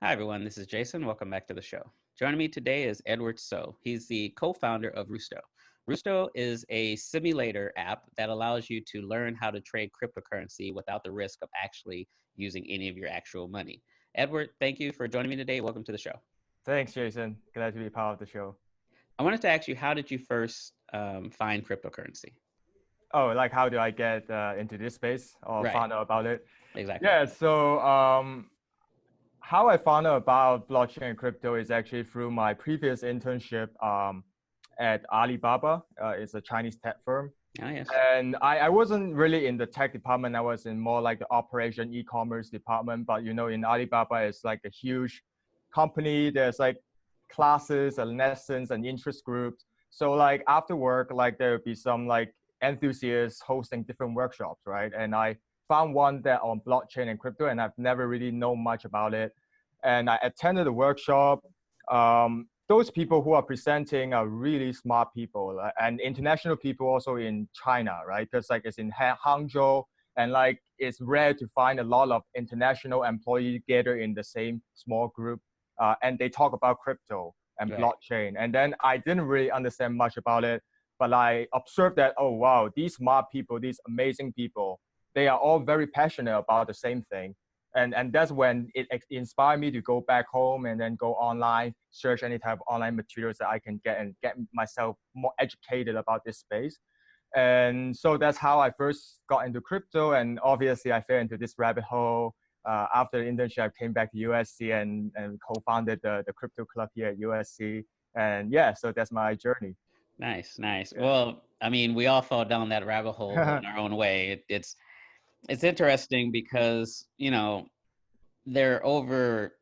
Hi, everyone. This is Jason. Welcome back to the show. Joining me today is Edward So. He's the co-founder of Roostoo. Roostoo is a simulator app that allows you to learn how to trade cryptocurrency without the risk of actually using any of your actual money. Edward, thank you for joining me today. Welcome to the show. Thanks, Jason. Glad to be part of the show. I wanted to ask you, how did you first find cryptocurrency? Oh, like how do I get into this space or Right, find out about it? exactly. Yeah, so how I found out about blockchain and crypto is actually through my previous internship at Alibaba. It's a Chinese tech firm. Ah, yes. And I wasn't really in the tech department. I was in more like the operation e-commerce department. But in Alibaba, it's like a huge company. There's like classes and lessons and interest groups. So like after work, like there would be some like enthusiasts hosting different workshops, right? And I found one that on blockchain and crypto, and I've never really known much about it. And I attended the workshop. Those people who are presenting are really smart people and international people also in China, right? Because like it's in Hangzhou, and like it's rare to find a lot of international employees gather in the same small group, and they talk about crypto and Right. blockchain. And then I didn't really understand much about it, but I observed that, oh wow, these smart people, these amazing people, they are all very passionate about the same thing. And that's when it inspired me to go back home and then go online, search any type of online materials that I can get and get myself more educated about this space. And so that's how I first got into crypto. And obviously I fell into this rabbit hole. After the internship, I came back to USC and co-founded the crypto club here at USC. And yeah, so that's my journey. Nice, nice. Well, I mean, we all fall down that rabbit hole Yeah. in our own way. It's interesting because, there are over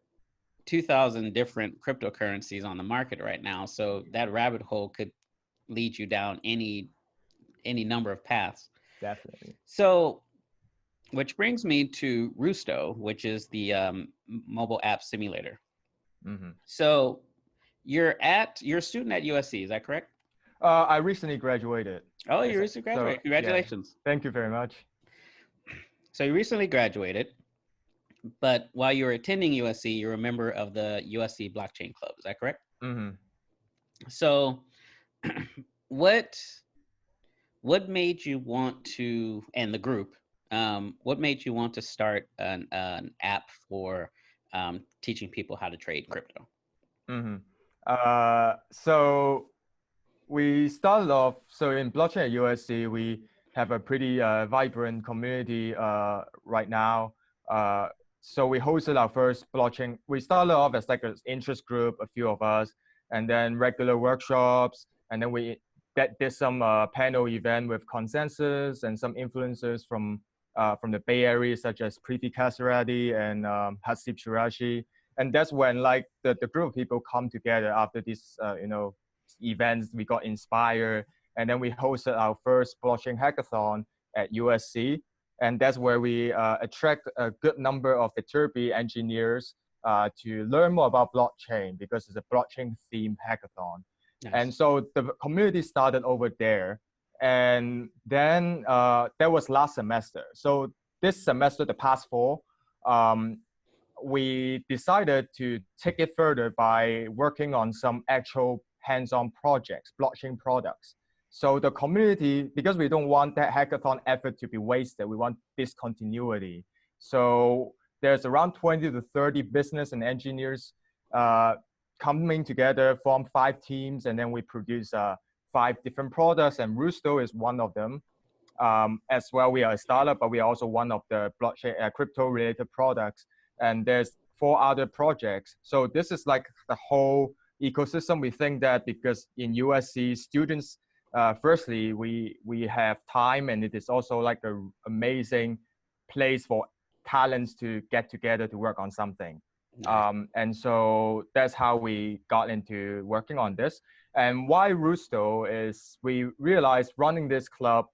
2,000 different cryptocurrencies on the market right now. So that rabbit hole could lead you down any number of paths. Definitely. So, which brings me to Roostoo, which is the mobile app simulator. Hmm. So, you're a student at USC, is that correct? I recently graduated. Oh, you Yes, recently so graduated. yeah, Congratulations. thank you very much. So you recently graduated, but while you were attending USC, you're a member of the USC Blockchain Club. Is that correct? Hmm. So, what what made you want to, and the group, what made you want to start an app for teaching people how to trade crypto? Hmm. So we started off, so in blockchain at USC, we have a pretty vibrant community right now. Uh, so we hosted our first blockchain. We started off as like an interest group, a few of us, and then regular workshops. And then we did some panel event with consensus and some influencers from the Bay Area, such as Preeti Kasarati and Hasib Shirashi. And that's when like the group of people come together after this, events. We got inspired, and then we hosted our first blockchain hackathon at USC, and that's where we attract a good number of Viterbi engineers to learn more about blockchain because it's a blockchain themed hackathon. And Nice. so the community started over there, and then that was last semester. So this semester, the past fall, um, we decided to take it further by working on some actual hands-on projects, blockchain products. So the community, because we don't want that hackathon effort to be wasted, we want this continuity. So there's around 20 to 30 business and engineers uh, coming together, form 5 teams, and then we produce 5 different products, and Roostoo is one of them. As well, we are a startup, but we are also one of the blockchain crypto-related products, and there's 4 other projects. So this is like the whole ecosystem. We think that because in USC, students, firstly, we have time, and it is also like an amazing place for talents to get together to work on something. Nice. And so that's how we got into working on this. And why Roostoo is we realized running this club,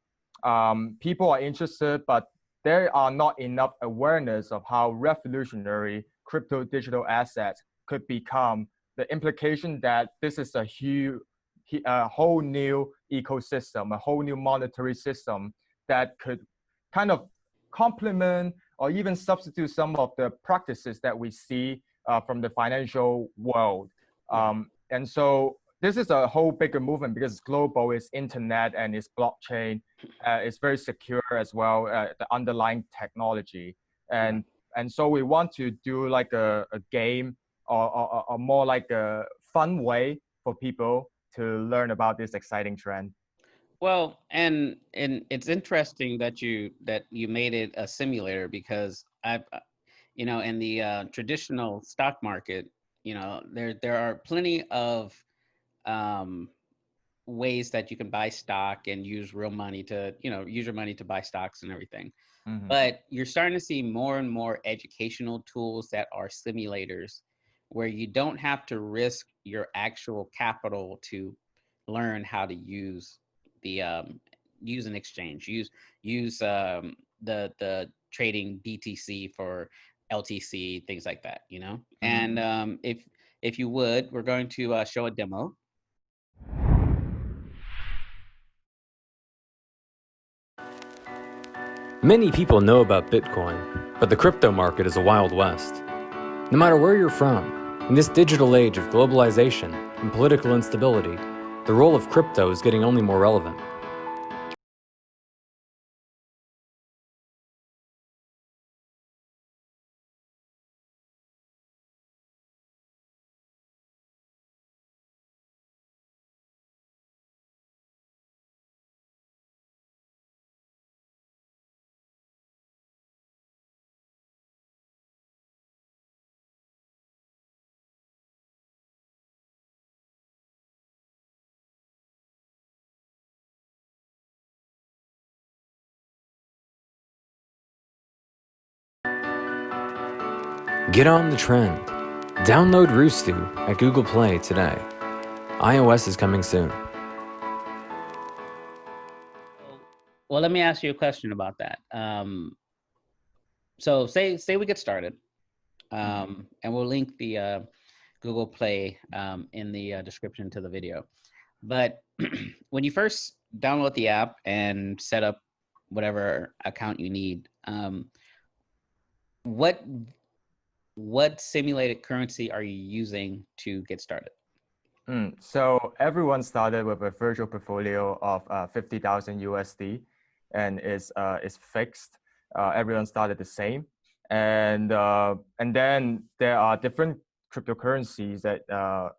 people are interested, but there are not enough awareness of how revolutionary crypto digital assets could become. The implication that this is a whole new ecosystem, a whole new monetary system that could kind of complement or even substitute some of the practices that we see from the financial world. Right. And so this is a whole bigger movement because it's global, it's internet, and it's blockchain. It's very secure as well, the underlying technology. Right. And so we want to do like a game or more like a fun way for people to learn about this exciting trend. Well, and it's interesting that you made it a simulator because in the traditional stock market, there are plenty of um, ways that you can buy stock and use real money to use your money to buy stocks and everything. Mm-hmm. But you're starting to see more and more educational tools that are simulators where you don't have to risk your actual capital to learn how to the use an exchange, use the trading BTC for LTC, things like that, And if you would, we're going to show a demo. Many people know about Bitcoin, but the crypto market is a wild west. No matter where you're from, in this digital age of globalization and political instability, the role of crypto is getting only more relevant. Get on the trend. Download Roostoo at Google Play today. iOS is coming soon. Well, let me ask you a question about that. So say we get started, and we'll link the Google Play in the description to the video. But when you first download the app and set up whatever account you need, what simulated currency are you using to get started? So everyone started with a virtual portfolio of 50,000 USD, and is fixed. Everyone started the same, and then there are different cryptocurrencies that a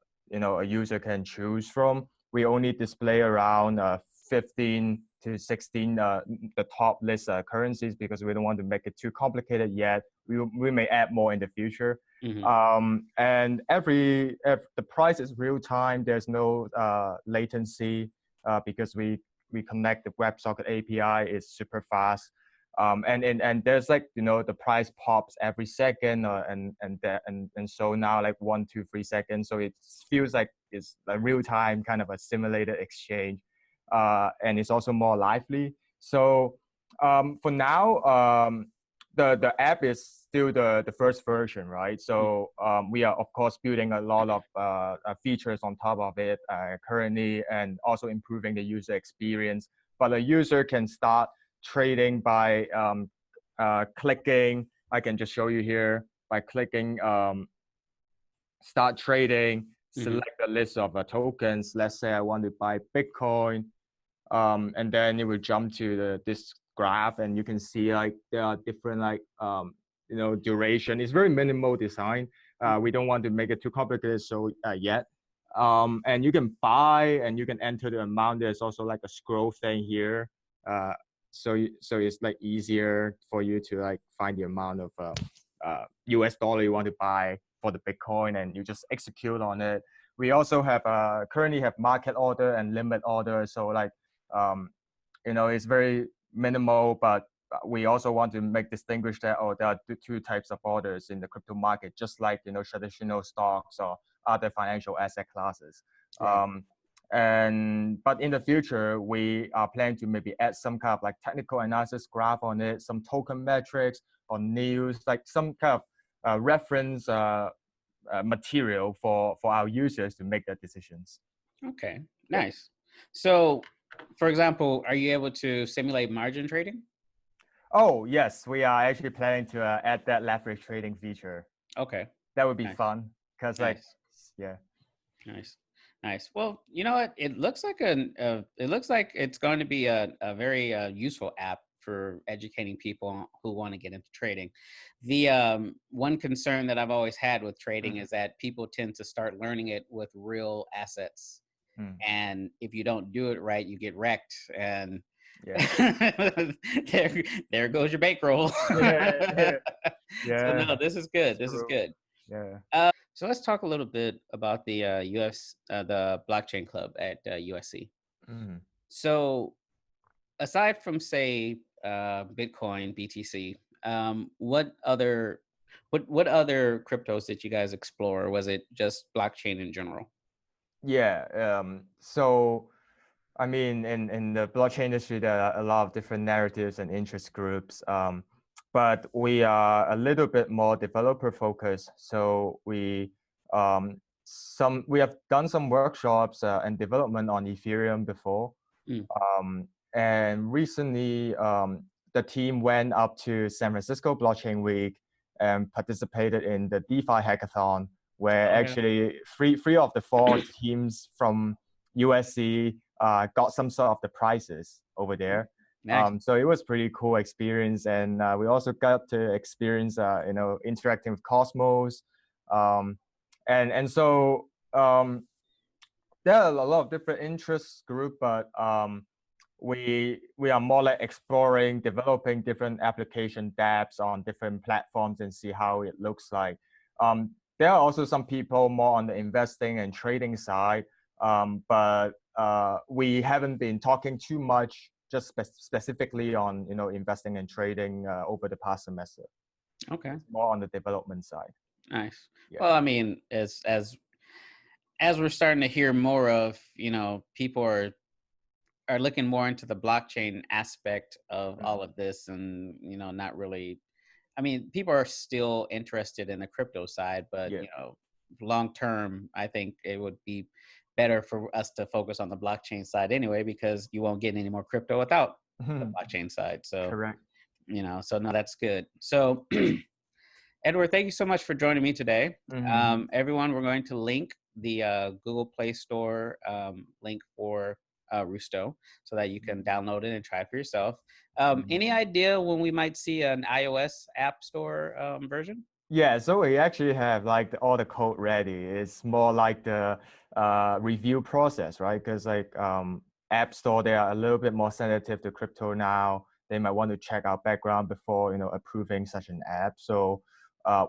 user can choose from. We only display around 15 to 16 the top list currencies because we don't want to make it too complicated yet. We may add more in the future. And the price is real time. There's no latency because we connect the WebSocket API is super fast. And there's like the price pops every second and so now like 1 2 3 seconds, so it feels like it's a real time kind of a simulated exchange, and it's also more lively. So for now, the app is still the first version, right? So we are of course building a lot of features on top of it currently, and also improving the user experience. But a user can start trading by clicking. I can just show you here by clicking start trading, select a list of tokens. Let's say I want to buy Bitcoin, and then it will jump to this graph, and you can see like there are different like duration. It's very minimal design. We don't want to make it too complicated so yet. And you can buy and you can enter the amount. There's also like a scroll thing here. So it's like easier for you to like find the amount of US dollar you want to buy for the Bitcoin, and you just execute on it. We also have currently have market order and limit order. So like it's very minimal, but we also want to make distinguish that there are two types of orders in the crypto market, just like traditional stocks or other financial asset classes. Right. But in the future, we are planning to maybe add some kind of like technical analysis graph on it, some token metrics or news, like some kind of reference material for our users to make their decisions. Okay, nice. So, for example, are you able to simulate margin trading? Oh, yes, we are actually planning to add that leverage trading feature. Okay. that would be Nice. fun. Cause like, Nice. yeah. Nice. Well, you know what? It looks like it looks like it's going to be a very useful app for educating people who want to get into trading. The one concern that I've always had with trading Mm. is that people tend to start learning it with real assets, Mm. and if you don't do it right, you get wrecked, and Yeah. there goes your bankroll. Yeah. So Yeah. no, this is good. This is True. good. Yeah. So let's talk a little bit about the the blockchain club at USC. Mm. So aside from say Bitcoin, BTC, what other what other cryptos did you guys explore? Or was it just blockchain in general? Yeah. So I mean, in the blockchain industry, there are a lot of different narratives and interest groups. But we are a little bit more developer focused. So we have done some workshops and development on Ethereum before. Mm. And recently, the team went up to San Francisco Blockchain Week and participated in the DeFi hackathon, where Oh yeah, actually three of the four teams from USC got some sort of the prizes over there. nice. So it was pretty cool experience, and we also got to experience, interacting with Cosmos, and so there are a lot of different interest group, but we are more like exploring, developing different application dApps on different platforms and see how it looks like. There are also some people more on the investing and trading side, but we haven't been talking too much just specifically on investing and trading over the past semester. Okay, It's more on the development side. nice. Yeah. Well, I mean, as we're starting to hear more of, people are looking more into the blockchain aspect of all of this, and not really. I mean, people are still interested in the crypto side, but Yeah. long term, I think it would be better for us to focus on the blockchain side anyway, because you won't get any more crypto without the blockchain side. So Correct. so no, that's good. So Edward, thank you so much for joining me today. Mm-hmm. Everyone, we're going to link the Google Play Store link for Roostoo so that you can download it and try it for yourself. Any idea when we might see an iOS app store version? Yeah, so we actually have like all the code ready. It's more like the review process, right? Because like App Store, they are a little bit more sensitive to crypto now. They might want to check our background before approving such an app. So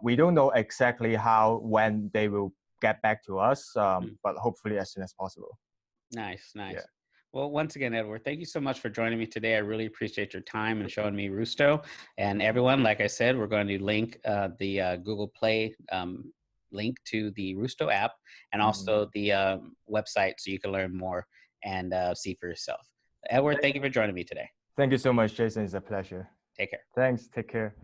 we don't know exactly when they will get back to us, but hopefully as soon as possible. Nice. Yeah. Well, once again, Edward, thank you so much for joining me today. I really appreciate your time and showing me Roostoo. And everyone, like I said, we're going to link the Google Play link to the Roostoo app and also the website so you can learn more and see for yourself. Edward, thank you for joining me today. Thank you so much, Jason. It's a pleasure. Take care. Thanks. Take care.